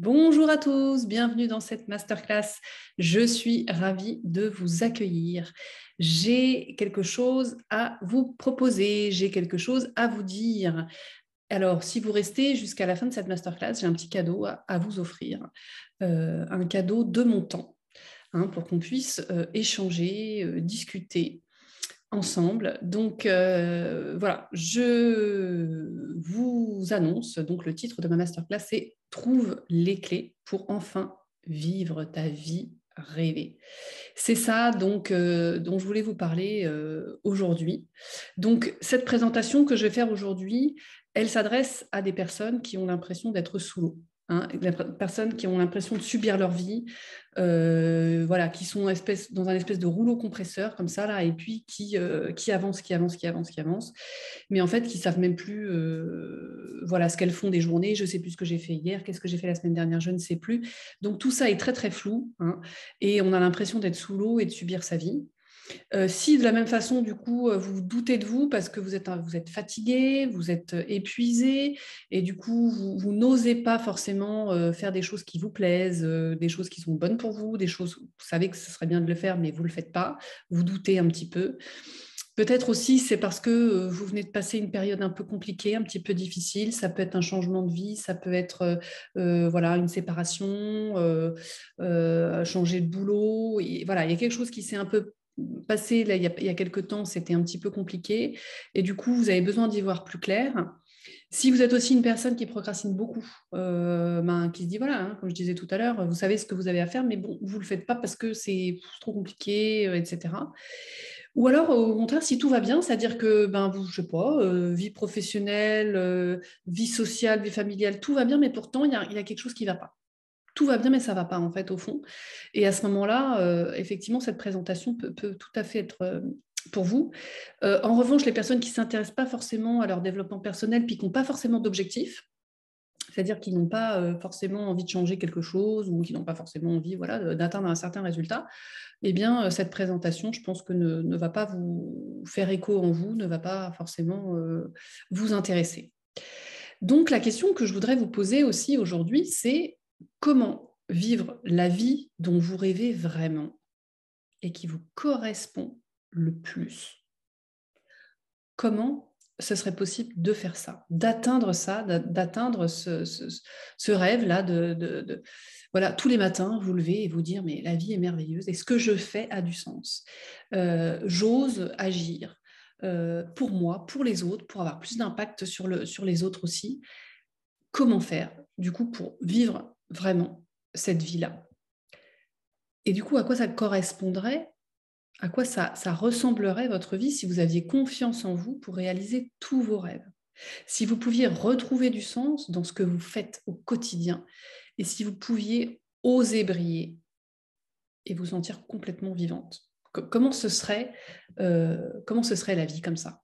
Bonjour à tous, bienvenue dans cette masterclass. Je suis ravie de vous accueillir. J'ai quelque chose à vous proposer, j'ai quelque chose à vous dire. Alors, si vous restez jusqu'à la fin de cette masterclass, j'ai un petit cadeau à vous offrir, un cadeau de mon temps, pour qu'on puisse échanger, discuter ensemble. Donc voilà, je vous annonce donc le titre de ma masterclass, c'est Trouve les clés pour enfin vivre ta vie rêvée. C'est ça donc dont je voulais vous parler aujourd'hui. Donc cette présentation que je vais faire aujourd'hui, elle s'adresse à des personnes qui ont l'impression d'être sous l'eau. Des personnes qui ont l'impression de subir leur vie, voilà, qui sont dans un espèce de rouleau compresseur comme ça là, et puis qui avancent, mais en fait qui savent même plus, voilà, ce qu'elles font des journées. Je sais plus ce que j'ai fait hier, qu'est-ce que j'ai fait la semaine dernière, je ne sais plus. Donc tout ça est très très flou, et on a l'impression d'être sous l'eau et de subir sa vie. Si de la même façon, du coup, vous doutez de vous parce que vous êtes fatigué, vous êtes épuisé, et du coup, vous n'osez pas forcément faire des choses qui vous plaisent, des choses qui sont bonnes pour vous, des choses, vous savez que ce serait bien de le faire, mais vous ne le faites pas, vous doutez un petit peu. Peut-être aussi, c'est parce que vous venez de passer une période un peu compliquée, un petit peu difficile. Ça peut être un changement de vie, ça peut être voilà, une séparation, changer de boulot. Et voilà, il y a quelque chose qui s'est un peu passé là, il y a quelques temps, c'était un petit peu compliqué. Et du coup, vous avez besoin d'y voir plus clair. Si vous êtes aussi une personne qui procrastine beaucoup, qui se dit, voilà, comme je disais tout à l'heure, vous savez ce que vous avez à faire, mais bon, vous ne le faites pas parce que c'est trop compliqué, etc. Ou alors, au contraire, si tout va bien, c'est-à-dire que, vous, je sais pas, vie professionnelle, vie sociale, vie familiale, tout va bien, mais pourtant, il y a quelque chose qui ne va pas. Tout va bien, mais ça ne va pas, en fait, au fond. Et à ce moment-là, effectivement, cette présentation peut tout à fait être pour vous. En revanche, les personnes qui ne s'intéressent pas forcément à leur développement personnel, puis qui n'ont pas forcément d'objectifs, c'est-à-dire qu'ils n'ont pas forcément envie de changer quelque chose ou qui n'ont pas forcément envie, voilà, d'atteindre un certain résultat, eh bien, cette présentation, je pense que ne va pas vous faire écho en vous, ne va pas forcément vous intéresser. Donc, la question que je voudrais vous poser aussi aujourd'hui, c'est comment vivre la vie dont vous rêvez vraiment et qui vous correspond le plus. Comment ce serait possible de faire ça, d'atteindre ce rêve-là, voilà, tous les matins, vous levez et vous dire, mais la vie est merveilleuse et ce que je fais a du sens. J'ose agir pour moi, pour les autres, pour avoir plus d'impact sur les autres aussi. Comment faire, du coup, pour vivre vraiment cette vie-là? Et du coup, à quoi ça correspondrait? À quoi ça ressemblerait votre vie si vous aviez confiance en vous pour réaliser tous vos rêves? Si vous pouviez retrouver du sens dans ce que vous faites au quotidien et si vous pouviez oser briller et vous sentir complètement vivante, comment ce serait la vie comme ça?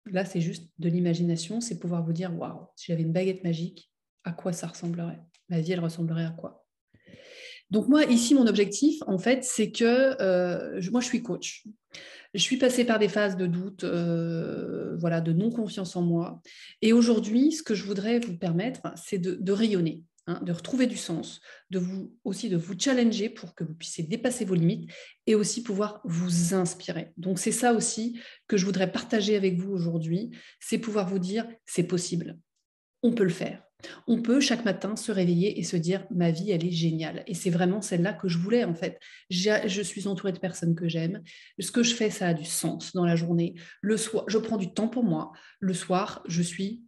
Là, c'est juste de l'imagination, c'est pouvoir vous dire, waouh, si j'avais une baguette magique, à quoi ça ressemblerait? Ma vie, elle ressemblerait à quoi? Donc moi, ici, mon objectif, en fait, c'est que moi, je suis coach. Je suis passée par des phases de doute, voilà, de non-confiance en moi. Et aujourd'hui, ce que je voudrais vous permettre, c'est de rayonner, de retrouver du sens, aussi de vous challenger pour que vous puissiez dépasser vos limites et aussi pouvoir vous inspirer. Donc c'est ça aussi que je voudrais partager avec vous aujourd'hui, c'est pouvoir vous dire, c'est possible, on peut le faire. On peut chaque matin se réveiller et se dire ma vie, elle est géniale. Et c'est vraiment celle-là que je voulais en fait. Je suis entourée de personnes que j'aime. Ce que je fais, ça a du sens dans la journée. Le soir, je prends du temps pour moi. Le soir, je suis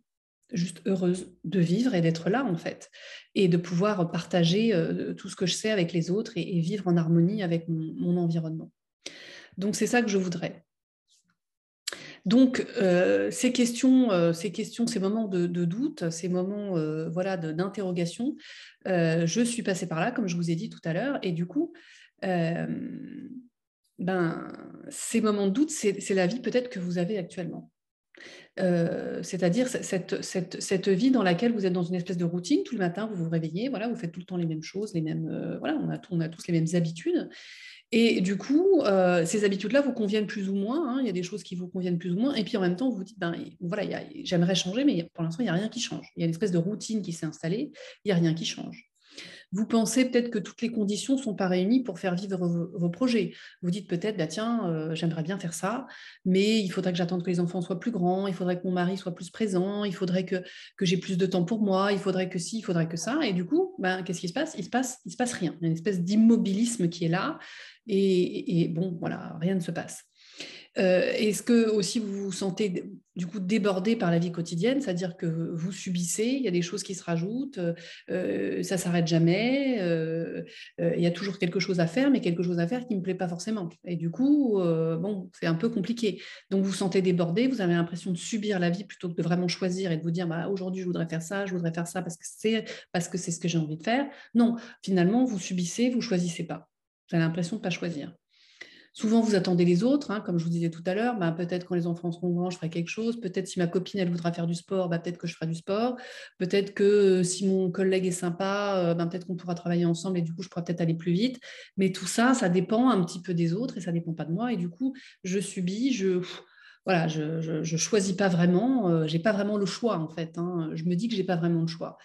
juste heureuse de vivre et d'être là en fait. Et de pouvoir partager tout ce que je sais avec les autres et vivre en harmonie avec mon environnement. Donc c'est ça que je voudrais. Donc, ces moments de doute, ces moments voilà, d'interrogation, je suis passée par là, comme je vous ai dit tout à l'heure, et du coup, euh, ces moments de doute, c'est la vie peut-être que vous avez actuellement. C'est-à-dire cette vie dans laquelle vous êtes dans une espèce de routine, tout le matin, vous vous réveillez, voilà, vous faites tout le temps les mêmes choses, les mêmes, voilà, on a tous les mêmes habitudes. Et du coup, ces habitudes-là vous conviennent plus ou moins, hein, il y a des choses qui vous conviennent plus ou moins, et puis en même temps, vous vous dites, ben, voilà, j'aimerais changer, mais pour l'instant, il n'y a rien qui change. Il y a une espèce de routine qui s'est installée, il n'y a rien qui change. Vous pensez peut-être que toutes les conditions ne sont pas réunies pour faire vivre vos projets. Vous dites peut-être, bah, tiens, j'aimerais bien faire ça, mais il faudrait que j'attende que les enfants soient plus grands, il faudrait que mon mari soit plus présent, il faudrait que j'ai plus de temps pour moi, il faudrait que ci, il faudrait que ça. Et du coup, ben, qu'est-ce qui se passe? Il se passe rien. Il y a une espèce d'immobilisme qui est là. Et bon, voilà, rien ne se passe. Est-ce que aussi vous vous sentez du coup débordé par la vie quotidienne, c'est-à-dire que vous subissez, il y a des choses qui se rajoutent, ça s'arrête jamais, il y a toujours quelque chose à faire, mais quelque chose à faire qui ne me plaît pas forcément. Et du coup, bon, c'est un peu compliqué. Donc vous vous sentez débordé, vous avez l'impression de subir la vie plutôt que de vraiment choisir et de vous dire, bah, aujourd'hui je voudrais faire ça, je voudrais faire ça parce que c'est ce que j'ai envie de faire. Non, finalement, vous subissez, vous choisissez pas. Vous avez l'impression de ne pas choisir. Souvent, vous attendez les autres, hein, comme je vous disais tout à l'heure, bah, peut-être quand les enfants seront grands, je ferai quelque chose. Peut-être si ma copine, elle voudra faire du sport, bah, peut-être que je ferai du sport. Peut-être que si mon collègue est sympa, bah, peut-être qu'on pourra travailler ensemble et du coup, je pourrai peut-être aller plus vite. Mais tout ça, ça dépend un petit peu des autres et ça ne dépend pas de moi. Et du coup, je subis, voilà, je choisis pas vraiment, j'ai pas vraiment le choix en fait, hein. Je me dis que j'ai pas vraiment le choix.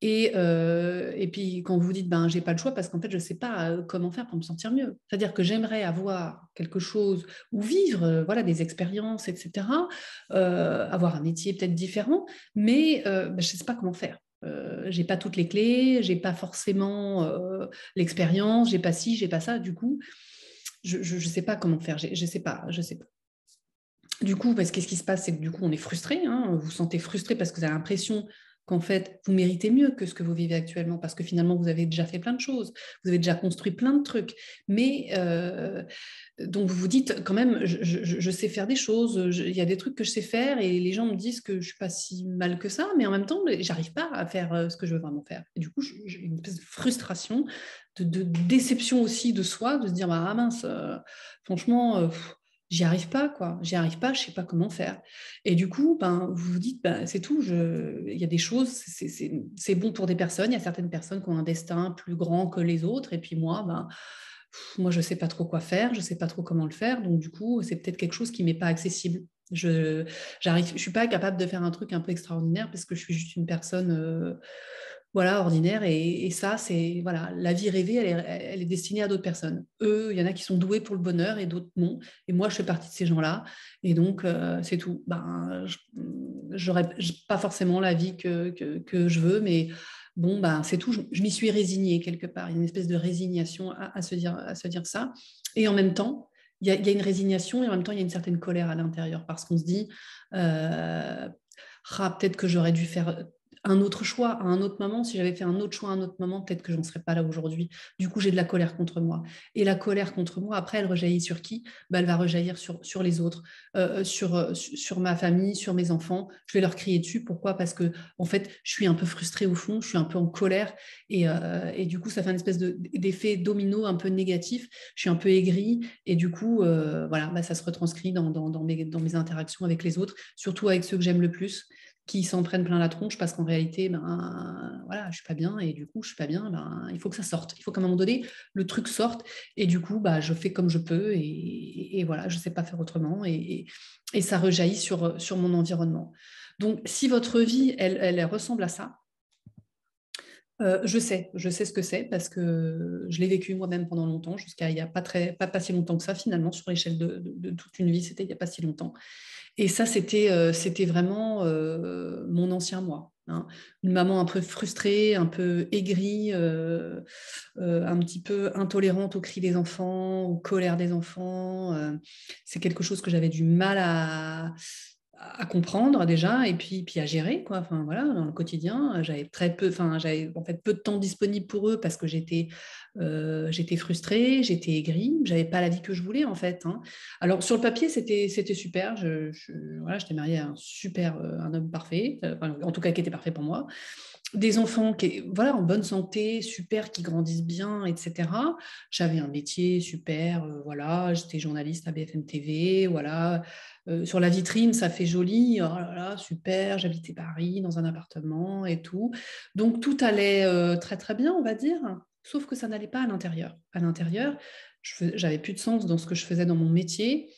Et puis quand vous dites ben j'ai pas le choix parce qu'en fait je sais pas comment faire pour me sentir mieux. C'est-à-dire que j'aimerais avoir quelque chose ou vivre voilà des expériences etc. Avoir un métier peut-être différent, mais ben, je sais pas comment faire. J'ai pas toutes les clés, j'ai pas forcément l'expérience, j'ai pas ci, j'ai pas ça. Du coup, je sais pas comment faire. Je sais pas, je sais pas. Du coup, parce qu'est-ce qui se passe, c'est que du coup, on est frustré, hein, vous vous sentez frustré parce que vous avez l'impression qu'en fait, vous méritez mieux que ce que vous vivez actuellement, parce que finalement, vous avez déjà fait plein de choses, vous avez déjà construit plein de trucs. Mais donc, vous vous dites quand même, je sais faire des choses, il y a des trucs que je sais faire, et les gens me disent que je ne suis pas si mal que ça, mais en même temps, j'arrive pas à faire ce que je veux vraiment faire. Et du coup, j'ai une espèce de frustration, de déception aussi de soi, de se dire, bah, ah mince, franchement, j'y arrive pas, quoi. J'y arrive pas, je sais pas comment faire. Et du coup, ben, vous vous dites, ben, c'est tout. Il y a des choses, c'est bon pour des personnes. Il y a certaines personnes qui ont un destin plus grand que les autres. Et puis moi, ben, moi, je sais pas trop quoi faire, je sais pas trop comment le faire. Donc, du coup, c'est peut-être quelque chose qui m'est pas accessible. Je suis pas capable de faire un truc un peu extraordinaire parce que je suis juste une personne voilà, ordinaire. Et ça, c'est voilà, la vie rêvée, elle est destinée à d'autres personnes. Eux, il y en a qui sont doués pour le bonheur et d'autres non. Et moi, je fais partie de ces gens-là. Et donc, c'est tout. Ben, j'aurais pas forcément la vie que je veux, mais bon, ben, c'est tout. Je m'y suis résignée quelque part. Il y a une espèce de résignation à se dire ça. Et en même temps, il y a une résignation et en même temps, il y a une certaine colère à l'intérieur parce qu'on se dit, ah, peut-être que j'aurais dû faire un autre choix à un autre moment. Si j'avais fait un autre choix à un autre moment, peut-être que j'en serais pas là aujourd'hui. Du coup, j'ai de la colère contre moi. Et la colère contre moi, après, elle rejaillit sur qui? Ben, elle va rejaillir sur les autres, sur ma famille, sur mes enfants. Je vais leur crier dessus. Pourquoi? Parce que, en fait, je suis un peu frustrée au fond, je suis un peu en colère. Et du coup, ça fait une espèce d'effet domino un peu négatif. Je suis un peu aigrie. Et du coup, voilà, ben, ça se retranscrit dans mes interactions avec les autres, surtout avec ceux que j'aime le plus qui s'en prennent plein la tronche parce qu'en réalité, ben, voilà, je suis pas bien et du coup, je suis pas bien, ben, il faut que ça sorte. Il faut qu'à un moment donné, le truc sorte et du coup, bah, je fais comme je peux et voilà, je sais pas faire autrement et ça rejaillit sur mon environnement. Donc, si votre vie, elle ressemble à ça, je sais ce que c'est parce que je l'ai vécu moi-même pendant longtemps, jusqu'à il n'y a pas si longtemps que ça, finalement, sur l'échelle de toute une vie, c'était il n'y a pas si longtemps. Et ça, c'était vraiment mon ancien moi, hein. Une maman un peu frustrée, un peu aigrie, un petit peu intolérante aux cris des enfants, aux colères des enfants. C'est quelque chose que j'avais du mal à comprendre déjà et puis à gérer quoi. Enfin voilà, dans le quotidien j'avais très peu, enfin j'avais en fait peu de temps disponible pour eux parce que j'étais frustrée, j'étais aigrie, j'avais pas la vie que je voulais en fait, hein. Alors sur le papier c'était super, voilà, j'étais mariée à un homme parfait, enfin, en tout cas qui était parfait pour moi. des enfants qui, voilà, en bonne santé, super, qui grandissent bien, etc. J'avais un métier super, voilà, j'étais journaliste à BFM TV, voilà. Sur la vitrine, ça fait joli, oh là là, super, j'habitais Paris dans un appartement et tout. Donc tout allait très très bien, on va dire, sauf que ça n'allait pas à l'intérieur. À l'intérieur, j'avais plus de sens dans ce que je faisais dans mon métier.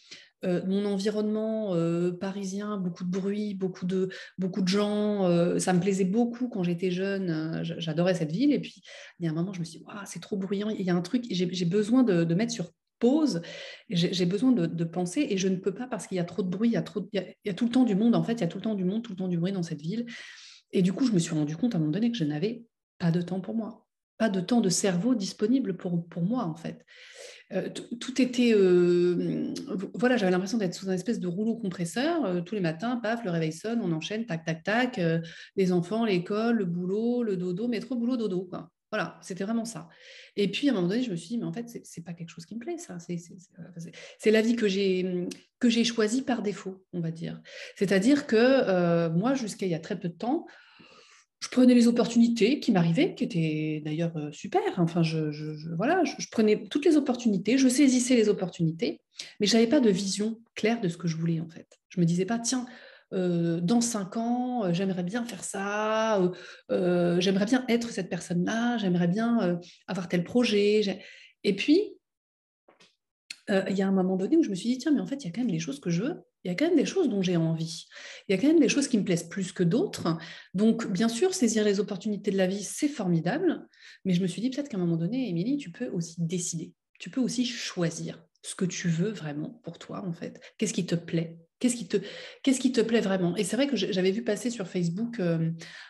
Mon environnement parisien, beaucoup de bruit, beaucoup de gens, ça me plaisait beaucoup quand j'étais jeune, j'adorais cette ville. Et puis, il y a un moment, je me suis dit, waouh, c'est trop bruyant, il y a un truc, j'ai besoin de mettre sur pause, j'ai besoin de penser, et je ne peux pas parce qu'il y a trop de bruit, il y a tout le temps du monde, en fait, il y a tout le temps du monde, tout le temps du bruit dans cette ville. Et du coup, je me suis rendu compte à un moment donné que je n'avais pas de temps pour moi, pas de temps de cerveau disponible pour moi, en fait. Tout était, voilà, j'avais l'impression d'être sous un espèce de rouleau compresseur. Tous les matins, paf, le réveil sonne, on enchaîne, tac, tac, tac. Les enfants, l'école, le boulot, le dodo, métro, boulot, dodo, quoi. Voilà, c'était vraiment ça. Et puis, à un moment donné, je me suis dit, mais en fait, c'est pas quelque chose qui me plaît, ça. C'est la vie que j'ai choisie par défaut, on va dire. C'est-à-dire que moi, jusqu'à il y a très peu de temps, je prenais les opportunités qui m'arrivaient, qui étaient d'ailleurs super. Enfin, voilà, je prenais toutes les opportunités, je saisissais les opportunités, mais je n'avais pas de vision claire de ce que je voulais, en fait. Je me disais pas, tiens, dans 5 ans, j'aimerais bien faire ça, j'aimerais bien être cette personne-là, j'aimerais bien avoir tel projet. Et puis, il y a un moment donné où je me suis dit, tiens, mais en fait, il y a quand même des choses que je veux, il y a quand même des choses dont j'ai envie, il y a quand même des choses qui me plaisent plus que d'autres. Donc, bien sûr, saisir les opportunités de la vie, c'est formidable, mais je me suis dit peut-être qu'à un moment donné, Émilie, tu peux aussi décider, tu peux aussi choisir ce que tu veux vraiment pour toi, en fait. Qu'est-ce qui te plaît? Qu'est-ce qui te plaît vraiment? Et c'est vrai que j'avais vu passer sur Facebook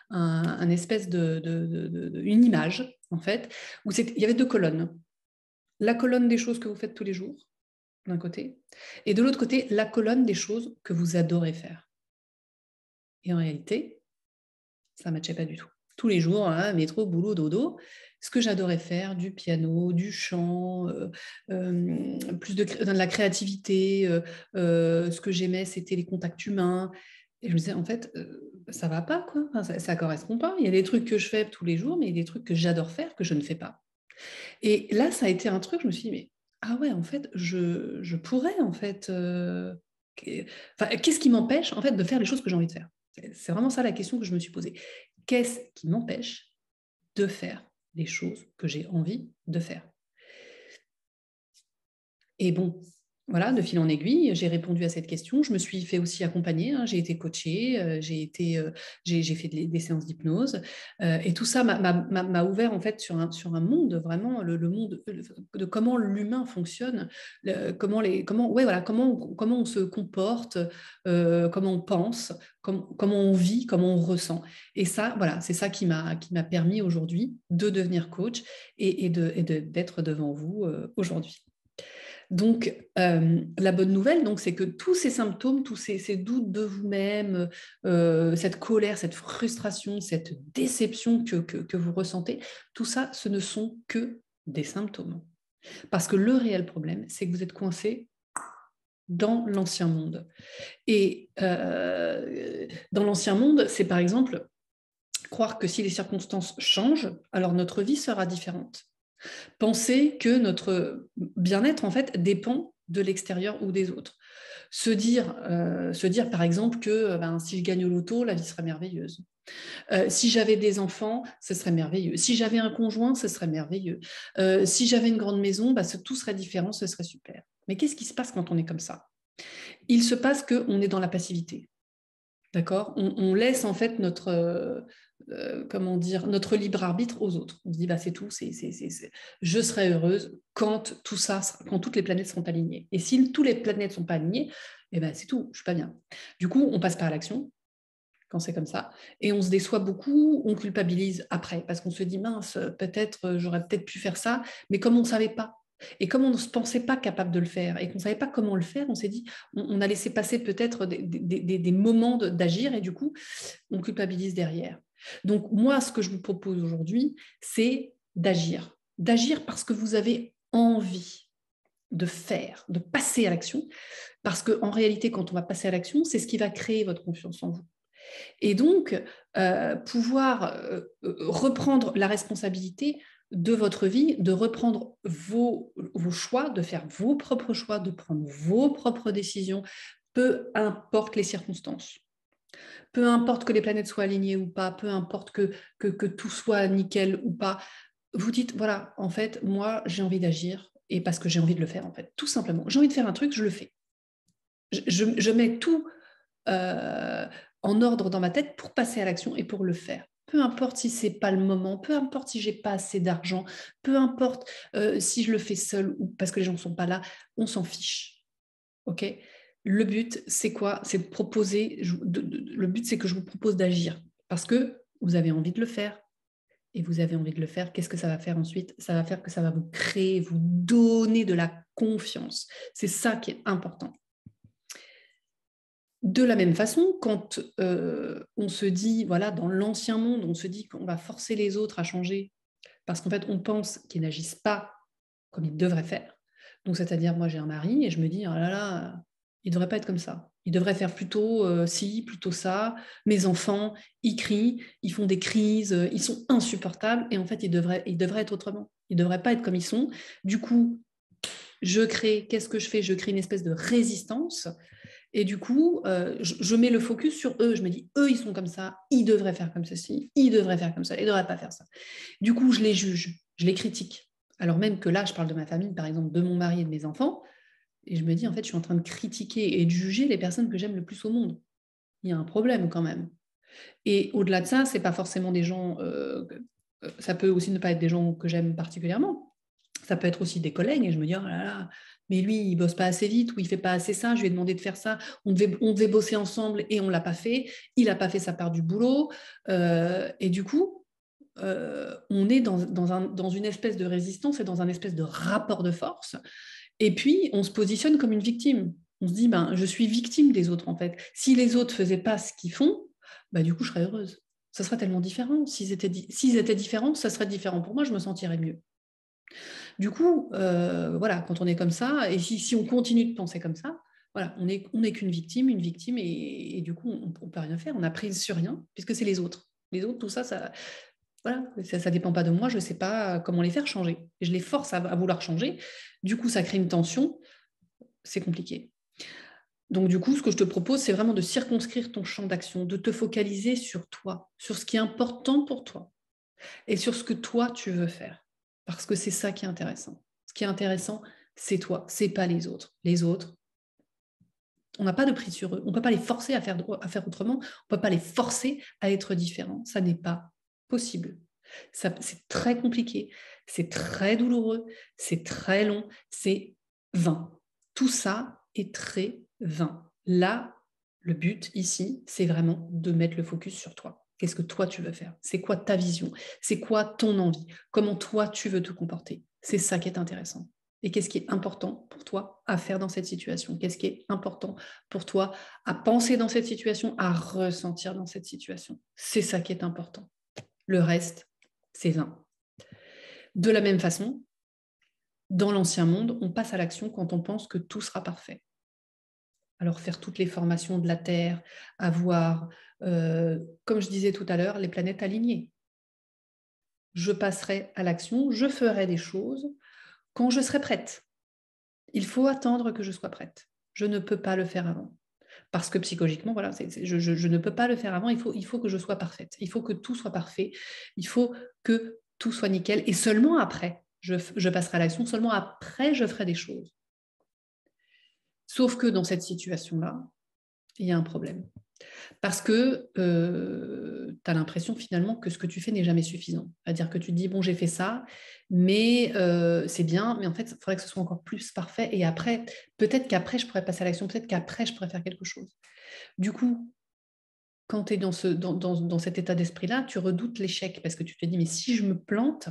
un espèce une image, en fait, où il y avait 2 colonnes. La colonne des choses que vous faites tous les jours, d'un côté, et de l'autre côté, la colonne des choses que vous adorez faire. Et en réalité, ça ne matchait pas du tout. Tous les jours, hein, métro, boulot, dodo, ce que j'adorais faire, du piano, du chant, plus de la créativité, ce que j'aimais, c'était les contacts humains. Et je me disais, en fait, ça va pas, quoi. Enfin, ça ne correspond pas. Il y a des trucs que je fais tous les jours, mais il y a des trucs que j'adore faire que je ne fais pas. Et là, ça a été un truc, je me suis dit, mais ah ouais, en fait, je pourrais, en fait, enfin, qu'est-ce qui m'empêche, en fait, de faire les choses que j'ai envie de faire? C'est vraiment ça la question que je me suis posée. Qu'est-ce qui m'empêche de faire les choses que j'ai envie de faire? Et bon, voilà, de fil en aiguille, j'ai répondu à cette question. Je me suis fait aussi accompagner, hein, j'ai été coachée, j'ai fait des séances d'hypnose. Et tout ça m'a ouvert en fait sur un monde, vraiment le monde de comment l'humain fonctionne, ouais, voilà, comment on se comporte, comment on pense, comment on vit, comment on ressent. Et ça, voilà, c'est ça qui m'a permis aujourd'hui de devenir coach d'être devant vous aujourd'hui. Donc, la bonne nouvelle, donc, c'est que tous ces symptômes, tous ces doutes de vous-même, cette colère, cette frustration, cette déception que vous ressentez, tout ça, ce ne sont que des symptômes. Parce que le réel problème, c'est que vous êtes coincé dans l'ancien monde. Et dans l'ancien monde, c'est par exemple croire que si les circonstances changent, alors notre vie sera différente. Penser que notre bien-être, en fait, dépend de l'extérieur ou des autres. Se dire par exemple que si je gagne au loto, la vie serait merveilleuse. Si j'avais des enfants, ce serait merveilleux. Si j'avais un conjoint, ce serait merveilleux. Si j'avais une grande maison, tout serait différent, ce serait super. Mais qu'est-ce qui se passe quand on est comme ça? Il se passe qu'on est dans la passivité. D'accord, on laisse en fait comment dire, notre libre arbitre aux autres. On se dit, c'est tout, je serai heureuse quand tout ça, quand toutes les planètes seront alignées. Et si toutes les planètes ne sont pas alignées, c'est tout, je ne suis pas bien. Du coup, on passe par l'action quand c'est comme ça, et on se déçoit beaucoup, on culpabilise après, parce qu'on se dit, mince, peut-être, j'aurais peut-être pu faire ça, mais comme on ne savait pas, et comme on ne se pensait pas capable de le faire et qu'on ne savait pas comment le faire, on s'est dit, on a laissé passer peut-être des moments d'agir et du coup, on culpabilise derrière. Donc moi, ce que je vous propose aujourd'hui, c'est d'agir. D'agir parce que vous avez envie de faire, de passer à l'action. Parce qu'en réalité, quand on va passer à l'action, c'est ce qui va créer votre confiance en vous. Et donc, pouvoir reprendre la responsabilité de votre vie, de reprendre vos choix, de faire vos propres choix, de prendre vos propres décisions, peu importe les circonstances. Peu importe que les planètes soient alignées ou pas, peu importe que tout soit nickel ou pas, vous dites, voilà, en fait, moi, j'ai envie d'agir, et parce que j'ai envie de le faire, en fait, tout simplement. J'ai envie de faire un truc, je le fais. Je mets tout en ordre dans ma tête pour passer à l'action et pour le faire. Peu importe si c'est pas le moment, peu importe si j'ai pas assez d'argent, peu importe si je le fais seul ou parce que les gens ne sont pas là, on s'en fiche. Ok. Le but, c'est quoi? C'est de proposer. Le but, c'est que je vous propose d'agir parce que vous avez envie de le faire. Et vous avez envie de le faire. Qu'est-ce que ça va faire ensuite? Ça va faire que ça va vous créer, vous donner de la confiance. C'est ça qui est important. De la même façon, quand on se dit, voilà, dans l'ancien monde, on se dit qu'on va forcer les autres à changer parce qu'en fait, on pense qu'ils n'agissent pas comme ils devraient faire. Donc, c'est-à-dire, moi, j'ai un mari et je me dis, oh là là, il ne devrait pas être comme ça. Il devrait faire plutôt ci, plutôt ça. Mes enfants, ils crient, ils font des crises, ils sont insupportables et en fait, ils devraient être autrement. Ils ne devraient pas être comme ils sont. Du coup, qu'est-ce que je fais? Je crée une espèce de résistance. Et du coup, je mets le focus sur eux. Je me dis, eux, ils sont comme ça, ils devraient faire comme ceci, ils devraient faire comme ça, ils ne devraient pas faire ça. Du coup, je les juge, je les critique. Alors même que là, je parle de ma famille, par exemple, de mon mari et de mes enfants, et je me dis, en fait, je suis en train de critiquer et de juger les personnes que j'aime le plus au monde. Il y a un problème quand même. Et au-delà de ça, c'est pas forcément des gens, ça peut aussi ne pas être des gens que j'aime particulièrement. Ça peut être aussi des collègues et je me dis, oh là là, mais lui, il bosse pas assez vite ou il fait pas assez ça, je lui ai demandé de faire ça, on devait bosser ensemble et on l'a pas fait, il a pas fait sa part du boulot. Et du coup, on est dans une espèce de résistance et dans un espèce de rapport de force. Et puis, on se positionne comme une victime. On se dit, ben, je suis victime des autres, en fait. Si les autres faisaient pas ce qu'ils font, bah, du coup, je serais heureuse. Ça serait tellement différent. S'ils étaient différents, ça serait différent pour moi, je me sentirais mieux. Du coup, voilà, quand on est comme ça, et si on continue de penser comme ça, voilà, on est qu'une victime, et du coup, on ne peut rien faire. On n'a prise sur rien, puisque c'est les autres. Les autres, tout ça, voilà, ça dépend pas de moi, je ne sais pas comment les faire changer. Je les force à vouloir changer. Du coup, ça crée une tension, c'est compliqué. Donc, du coup, ce que je te propose, c'est vraiment de circonscrire ton champ d'action, de te focaliser sur toi, sur ce qui est important pour toi et sur ce que toi, tu veux faire. Parce que c'est ça qui est intéressant. Ce qui est intéressant, c'est toi, c'est pas les autres. Les autres, on n'a pas de prise sur eux. On ne peut pas les forcer à faire autrement. On ne peut pas les forcer à être différents. Ça n'est pas possible. C'est très compliqué, c'est très douloureux, c'est très long, c'est vain. Tout ça est très vain. Là, le but ici, c'est vraiment de mettre le focus sur toi. Qu'est-ce que toi tu veux faire? C'est quoi ta vision? C'est quoi ton envie? Comment toi tu veux te comporter? C'est ça qui est intéressant. Et qu'est-ce qui est important pour toi à faire dans cette situation? Qu'est-ce qui est important pour toi à penser dans cette situation, à ressentir dans cette situation? C'est ça qui est important. Le reste, c'est vain. De la même façon, dans l'ancien monde, on passe à l'action quand on pense que tout sera parfait. Alors faire toutes les formations de la Terre, avoir, comme je disais tout à l'heure, les planètes alignées. Je passerai à l'action, je ferai des choses quand je serai prête. Il faut attendre que je sois prête. Je ne peux pas le faire avant. Parce que psychologiquement, voilà, je ne peux pas le faire avant, il faut que je sois parfaite. Il faut que tout soit parfait. Il faut que tout soit nickel. Et seulement après, je passerai à l'action, seulement après, je ferai des choses. Sauf que dans cette situation-là, il y a un problème. Parce que tu as l'impression finalement que ce que tu fais n'est jamais suffisant. C'est-à-dire que tu te dis, bon, j'ai fait ça, mais c'est bien, mais en fait, il faudrait que ce soit encore plus parfait. Et après, peut-être qu'après, je pourrais passer à l'action, peut-être qu'après, je pourrais faire quelque chose. Du coup, quand tu es dans cet état d'esprit-là, tu redoutes l'échec parce que tu te dis, mais si je me plante,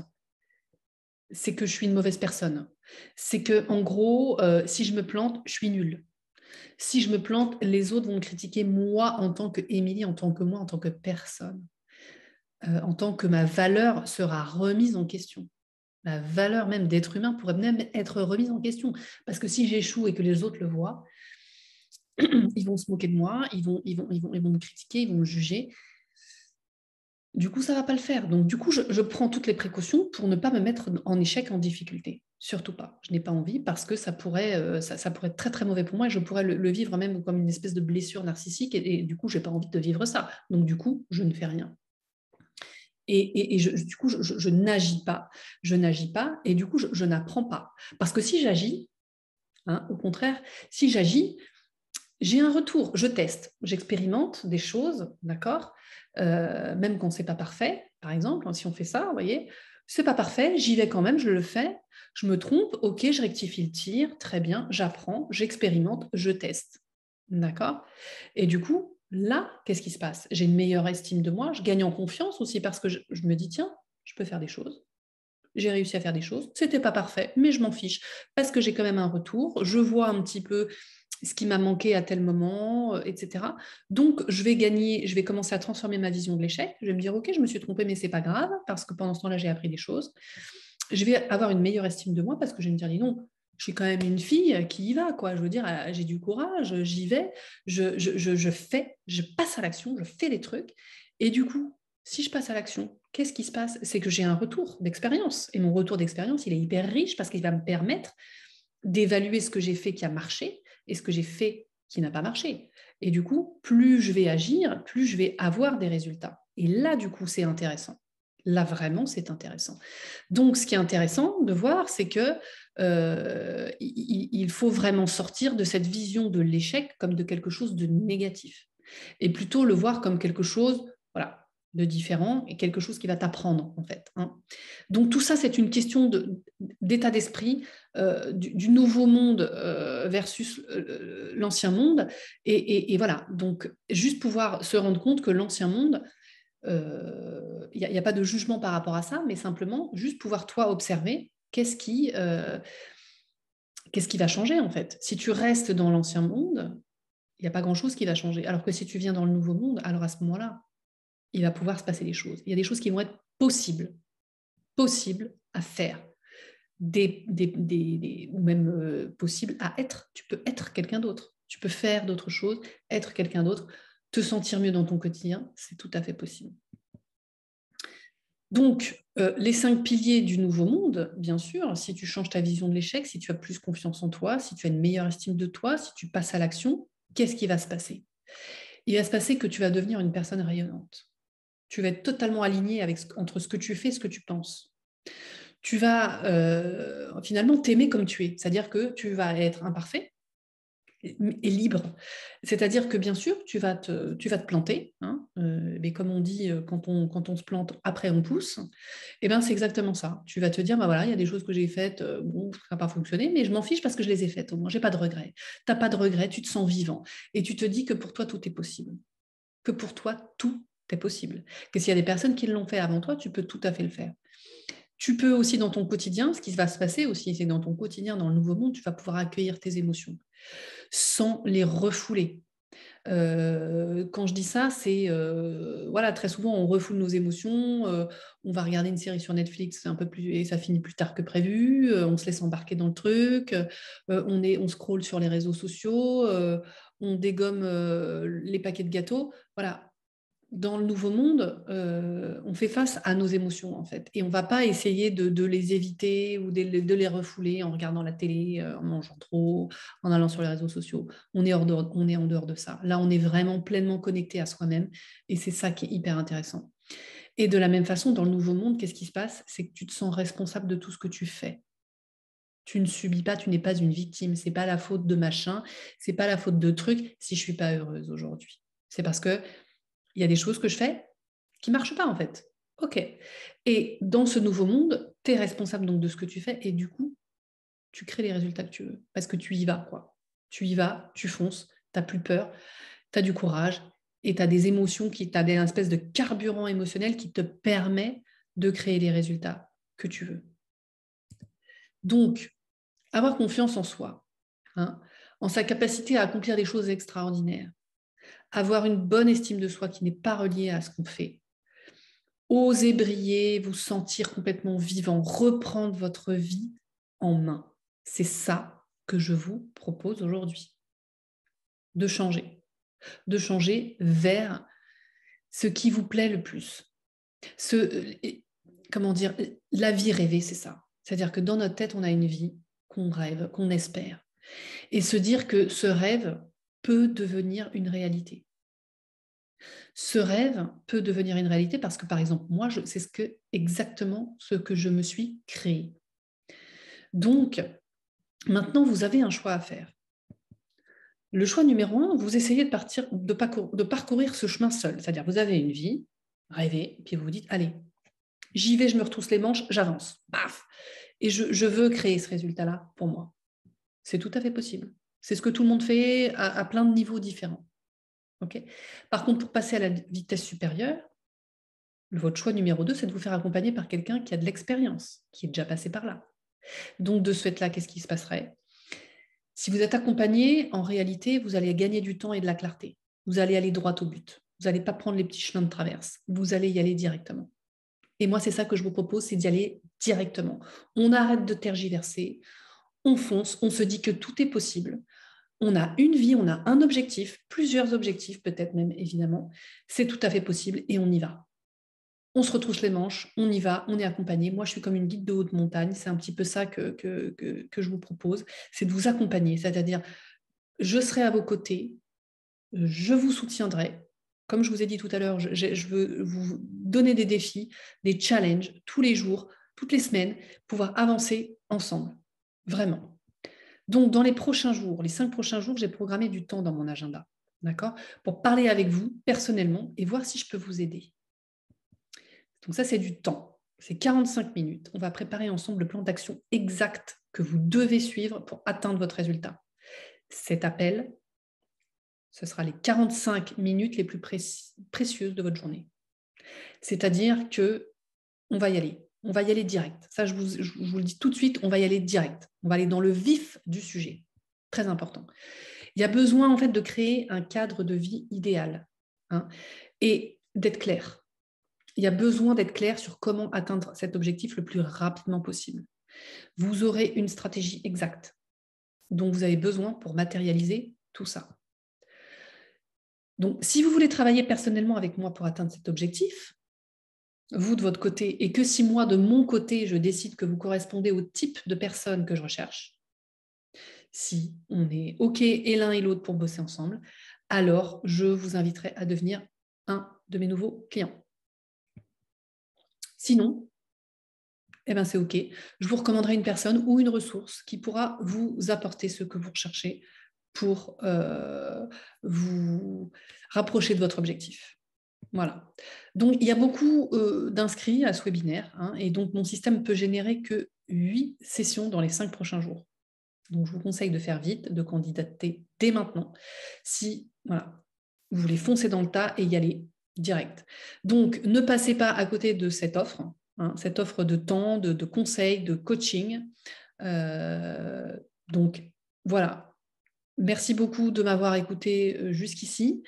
c'est que je suis une mauvaise personne. C'est que, en gros, si je me plante, je suis nulle. Si je me plante, les autres vont me critiquer moi en tant que Émilie, en tant que moi, en tant que personne, en tant que ma valeur sera remise en question. Ma valeur même d'être humain pourrait même être remise en question. Parce que si j'échoue et que les autres le voient, ils vont se moquer de moi, ils vont me critiquer, ils vont me juger. Du coup, ça ne va pas le faire. Donc, du coup, je prends toutes les précautions pour ne pas me mettre en échec, en difficulté. Surtout pas. Je n'ai pas envie parce que ça pourrait être très, très mauvais pour moi et je pourrais le vivre même comme une espèce de blessure narcissique et du coup, je n'ai pas envie de vivre ça. Donc, du coup, je ne fais rien. Du coup, je n'agis pas. Je n'agis pas et du coup, je n'apprends pas. Parce que si j'agis, hein, au contraire, si j'agis, j'ai un retour, je teste, j'expérimente des choses, d'accord, même quand c'est pas parfait, par exemple, si on fait ça, vous voyez, c'est pas parfait, j'y vais quand même, je le fais, je me trompe, ok, je rectifie le tir, très bien, j'apprends, j'expérimente, je teste, d'accord. Et du coup, là, qu'est-ce qui se passe? J'ai une meilleure estime de moi, je gagne en confiance aussi parce que je me dis, tiens, je peux faire des choses. J'ai réussi à faire des choses. C'était pas parfait, mais je m'en fiche parce que j'ai quand même un retour. Je vois un petit peu ce qui m'a manqué à tel moment, etc. Donc, je vais gagner, je vais commencer à transformer ma vision de l'échec. Je vais me dire, OK, je me suis trompée, mais c'est pas grave parce que pendant ce temps-là, j'ai appris des choses. Je vais avoir une meilleure estime de moi parce que je vais me dire, dis non, je suis quand même une fille qui y va, quoi. Je veux dire, j'ai du courage, j'y vais, je fais, je passe à l'action, je fais des trucs. Et du coup, si je passe à l'action, qu'est-ce qui se passe? C'est que j'ai un retour d'expérience. Et mon retour d'expérience, il est hyper riche parce qu'il va me permettre d'évaluer ce que j'ai fait qui a marché et ce que j'ai fait qui n'a pas marché. Et du coup, plus je vais agir, plus je vais avoir des résultats. Et là, du coup, c'est intéressant. Là, vraiment, c'est intéressant. Donc, ce qui est intéressant de voir, c'est que il faut vraiment sortir de cette vision de l'échec comme de quelque chose de négatif et plutôt le voir comme quelque chose, voilà, de différent et quelque chose qui va t'apprendre en fait, hein. Donc tout ça, c'est une question d'état d'esprit, du nouveau monde versus l'ancien monde. Et voilà, donc juste pouvoir se rendre compte que l'ancien monde, il n'y a pas de jugement par rapport à ça, mais simplement juste pouvoir toi observer qu'est-ce qui va changer en fait. Si tu restes dans l'ancien monde, il n'y a pas grand-chose qui va changer. Alors que si tu viens dans le nouveau monde, alors à ce moment-là, il va pouvoir se passer des choses. Il y a des choses qui vont être possibles à faire, ou même possibles à être. Tu peux être quelqu'un d'autre. Tu peux faire d'autres choses, être quelqu'un d'autre, te sentir mieux dans ton quotidien, c'est tout à fait possible. Donc, les 5 piliers du nouveau monde, bien sûr, si tu changes ta vision de l'échec, si tu as plus confiance en toi, si tu as une meilleure estime de toi, si tu passes à l'action, qu'est-ce qui va se passer? Il va se passer que tu vas devenir une personne rayonnante. Tu vas être totalement aligné entre ce que tu fais et ce que tu penses. Tu vas finalement t'aimer comme tu es, c'est-à-dire que tu vas être imparfait et libre. C'est-à-dire que bien sûr, tu vas te planter, hein, mais comme on dit, quand on se plante, après on pousse, et ben c'est exactement ça. Tu vas te dire, bah voilà, il y a des choses que j'ai faites, bon, ça n'a pas fonctionné, mais je m'en fiche parce que je les ai faites, au moins, j'ai pas de regrets. Tu n'as pas de regrets, tu te sens vivant, et tu te dis que pour toi, tout est possible. Que pour toi, tout est possible. Que s'il y a des personnes qui l'ont fait avant toi, tu peux tout à fait le faire. Tu peux aussi dans ton quotidien, ce qui va se passer aussi, c'est que dans ton quotidien, dans le nouveau monde, tu vas pouvoir accueillir tes émotions sans les refouler. Quand je dis ça, c'est voilà, très souvent on refoule nos émotions, on va regarder une série sur Netflix un peu plus et ça finit plus tard que prévu, on se laisse embarquer dans le truc, on scrolle sur les réseaux sociaux, on dégomme les paquets de gâteaux. Voilà, dans le nouveau monde, on fait face à nos émotions en fait, et on va pas essayer de les éviter ou de les refouler en regardant la télé, en mangeant trop, en allant sur les réseaux sociaux. On est en dehors de ça. Là, on est vraiment pleinement connecté à soi-même, et c'est ça qui est hyper intéressant. Et de la même façon, dans le nouveau monde, qu'est-ce qui se passe? C'est que tu te sens responsable de tout ce que tu fais. Tu ne subis pas, tu n'es pas une victime. C'est pas la faute de machin, c'est pas la faute de truc si je suis pas heureuse aujourd'hui. C'est parce que il y a des choses que je fais qui ne marchent pas en fait. Ok. Et dans ce nouveau monde, tu es responsable donc de ce que tu fais et du coup, tu crées les résultats que tu veux parce que tu y vas, quoi. Tu y vas, tu fonces, tu n'as plus peur, tu as du courage et tu as des émotions, tu as des espèces de carburant émotionnel qui te permet de créer les résultats que tu veux. Donc, avoir confiance en soi, hein, en sa capacité à accomplir des choses extraordinaires, avoir une bonne estime de soi qui n'est pas reliée à ce qu'on fait, osez briller, vous sentir complètement vivant, reprendre votre vie en main. C'est ça que je vous propose aujourd'hui. de changer vers ce qui vous plaît le plus. Comment dire, la vie rêvée, c'est ça. C'est-à-dire que dans notre tête, on a une vie qu'on rêve, qu'on espère. Et se dire que ce rêve peut devenir une réalité. Ce rêve peut devenir une réalité parce que, par exemple, moi, c'est exactement ce que je me suis créé. Donc, maintenant, vous avez un choix à faire. Le choix numéro 1, vous essayez de parcourir ce chemin seul. C'est-à-dire, vous avez une vie rêvée, puis vous vous dites, allez, j'y vais, je me retrousse les manches, j'avance. Paf. Et je veux créer ce résultat-là pour moi. C'est tout à fait possible. C'est ce que tout le monde fait à plein de niveaux différents. Okay. Par contre, pour passer à la vitesse supérieure, votre choix numéro 2, c'est de vous faire accompagner par quelqu'un qui a de l'expérience, qui est déjà passé par là. Donc, de ce fait-là, qu'est-ce qui se passerait? Si vous êtes accompagné, en réalité, vous allez gagner du temps et de la clarté. Vous allez aller droit au but. Vous n'allez pas prendre les petits chemins de traverse. Vous allez y aller directement. Et moi, c'est ça que je vous propose, c'est d'y aller directement. On arrête de tergiverser, on fonce, on se dit que tout est possible. On a une vie, on a un objectif, plusieurs objectifs peut-être même, évidemment. C'est tout à fait possible et on y va. On se retrousse les manches, on y va, on est accompagné. Moi, je suis comme une guide de haute montagne. C'est un petit peu ça que je vous propose. C'est de vous accompagner, c'est-à-dire je serai à vos côtés, je vous soutiendrai. Comme je vous ai dit tout à l'heure, je veux vous donner des défis, des challenges tous les jours, toutes les semaines, pouvoir avancer ensemble. Vraiment. Donc, dans les prochains jours, les 5 prochains jours, j'ai programmé du temps dans mon agenda, d'accord, pour parler avec vous personnellement et voir si je peux vous aider. Donc ça, c'est du temps. C'est 45 minutes. On va préparer ensemble le plan d'action exact que vous devez suivre pour atteindre votre résultat. Cet appel, ce sera les 45 minutes les plus précieuses de votre journée. C'est-à-dire qu'on va y aller. On va y aller direct. Ça, je vous le dis tout de suite, on va y aller direct. On va aller dans le vif du sujet. Très important. Il y a besoin, en fait, de créer un cadre de vie idéal, hein, et d'être clair. Il y a besoin d'être clair sur comment atteindre cet objectif le plus rapidement possible. Vous aurez une stratégie exacte dont vous avez besoin pour matérialiser tout ça. Donc, si vous voulez travailler personnellement avec moi pour atteindre cet objectif, vous de votre côté, et que si moi de mon côté, je décide que vous correspondez au type de personne que je recherche, si on est OK et l'un et l'autre pour bosser ensemble, alors je vous inviterai à devenir un de mes nouveaux clients. Sinon, eh ben c'est OK. Je vous recommanderai une personne ou une ressource qui pourra vous apporter ce que vous recherchez pour vous rapprocher de votre objectif. Voilà. Donc, il y a beaucoup d'inscrits à ce webinaire, hein, et donc mon système peut générer que 8 sessions dans les 5 prochains jours. Donc, je vous conseille de faire vite, de candidater dès maintenant, si voilà, vous voulez foncer dans le tas et y aller direct. Donc, ne passez pas à côté de cette offre, hein, cette offre de temps, de conseils, de coaching. Donc, voilà. Merci beaucoup de m'avoir écouté jusqu'ici.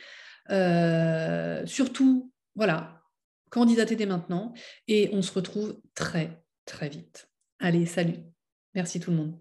Surtout, voilà, candidatez dès maintenant et on se retrouve très, très vite. Allez, salut. Merci tout le monde.